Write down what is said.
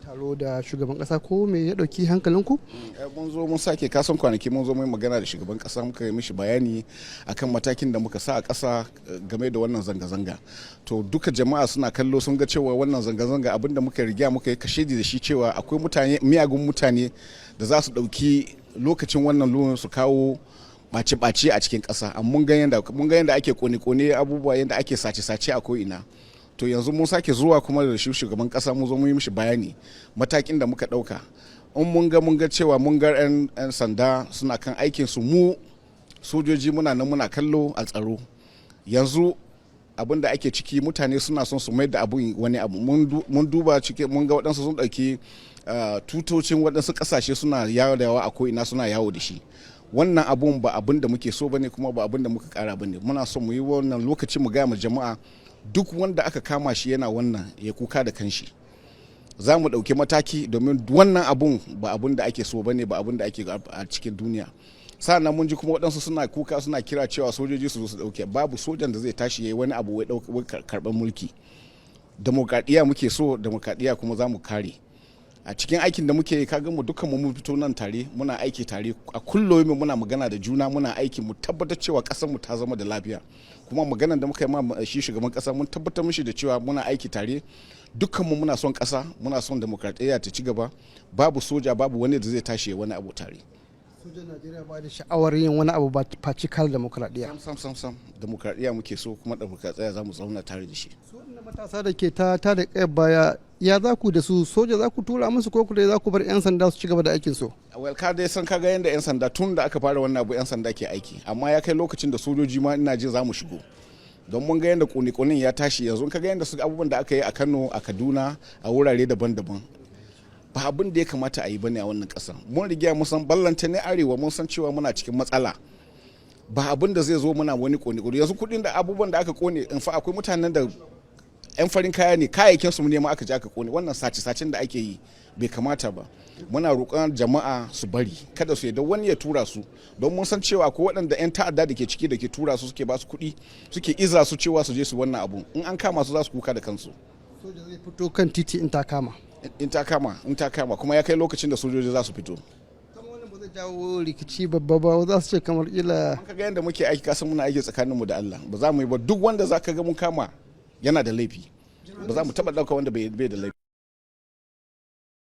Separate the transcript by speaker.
Speaker 1: taro da shugaban kasa ko me ya dauki hankalinku?
Speaker 2: Mun zo mun sake kasan kwanaki mun zo mun magana da shugaban kasa muka yi mishi bayani akan matakin da muka sa a kasa game da wannan zanga-zanga. To duka jama'a suna kallo sun ga cewa wannan zanga-zanga abinda muka riga muka yi kashedi da shi cewa akwai mutane miyagun mutane da za su dauki lokacin wannan luwan su kawo ɓace-ɓace a cikin ƙasa. Mun ga yadda ake kone-kone abubuwa yadda ake sace-sace a ko'ina. To yanzu mun sake zuwa kuma da shugaban kasa mun zo mun yi mishi bayani matakin da muka dauka. In mun ga cewa mun ga 'yan sanda suna kan aikin su, mu sojoji muna nan muna kallo a tsaro. Yanzu abin da ake ciki mutane suna son su mai da abun wani abu. Mun duba ciki mun ga waɗansu sun ɗauki tutocin waɗansu ƙasashe suna yawo da yawa a ko'ina suna yawo da shi. Wannan abun ba abin da muke so bane kuma ba abin da muka kara bane. Muna son mu yi wannan lokaci mu gaya ma jama'a duk wanda aka kama shi yana wannan ya kuka da kanshi. Za mu ɗauki mataki domin wannan abun ba abun da ake so bane, ba abun da ake a cikin duniya. Sa'annan mun ji kuma waɗansu suna kuka suna kira cewa sojoji su zo su ɗauke. Babu sojan da zai tashi ya yi wani abu wai karɓar mulki. Demokradiyya muke so, demokradiyya kuma za mu kare. A cikin aikin da muke yi kaga mu dukkan mu fito nan tare muna aiki tare a kullum muna magana da juna muna aiki mu tabbatar cewa kasar mu ta zama da lafiya. Kuma maganar da muka yi ma shi shugaban kasa mun tabbatar mishi da cewa muna aiki tare dukkan mu muna son kasa muna son demokradiyya ta ci gaba, babu soja babu wani da zai tashi wani abu tare.
Speaker 1: Sojan Najeriya ba da sha'awar yin wani abu ba facikal demokradiyya.
Speaker 2: Sam demokradiyya muke so kuma demokradiyya za mu zauna tare da shi.
Speaker 1: Su wannan matasa da ke ta da kai baya ya za ku da su, soja za ku tura musu ko kuma za ku bar 'yan sanda su ci gaba da aikin su?
Speaker 2: Well, ka dai san kaga yanda 'yan sanda tun da aka fara wannan abu 'yan sanda ke aiki, amma ya kai lokacin da sojoji ma ina jin za mu shigo. Don mun ga yanda kone-konen ya tashi yanzu kaga yanda su abubuwan da aka yi a Kano, a Kaduna, a wurare daban-daban. Ba abin da ya kamata a yi bane a wannan kasar. Mun riga mun san ballanta ne arewa mun san cewa muna cikin matsala. Ba abin da zai zo muna wani kone-kone. Yanzu kudin da abubuwan da aka kone in fa akwai mutanen da 'yan farin kaya ne kayayyakin su ne ma aka je aka kone. Wannan sace-sacen da ake yi bai kamata ba. Muna roƙon jama'a su bari kada su yadda wani ya tura su don mun san cewa ko waɗanda 'yan ta'adda da ke ciki da ke tura su suke ba su kuɗi suke iza su cewa su je su wannan abu in an kama su za su kuka da kansu.
Speaker 1: Soja zai fito kan titi in ta kama.
Speaker 2: In ta kama kuma ya kai lokacin da sojoji za su fito.
Speaker 1: Kamar wannan ba zai jawo rikici babba ba za su ce kamar ila.
Speaker 2: Ka ga yadda muke aiki kasan muna aiki tsakaninmu da Allah ba za mu yi ba duk wanda za ka ga mun kama yana da laifi ba za mu taɓa ɗauka wanda bai da laifi.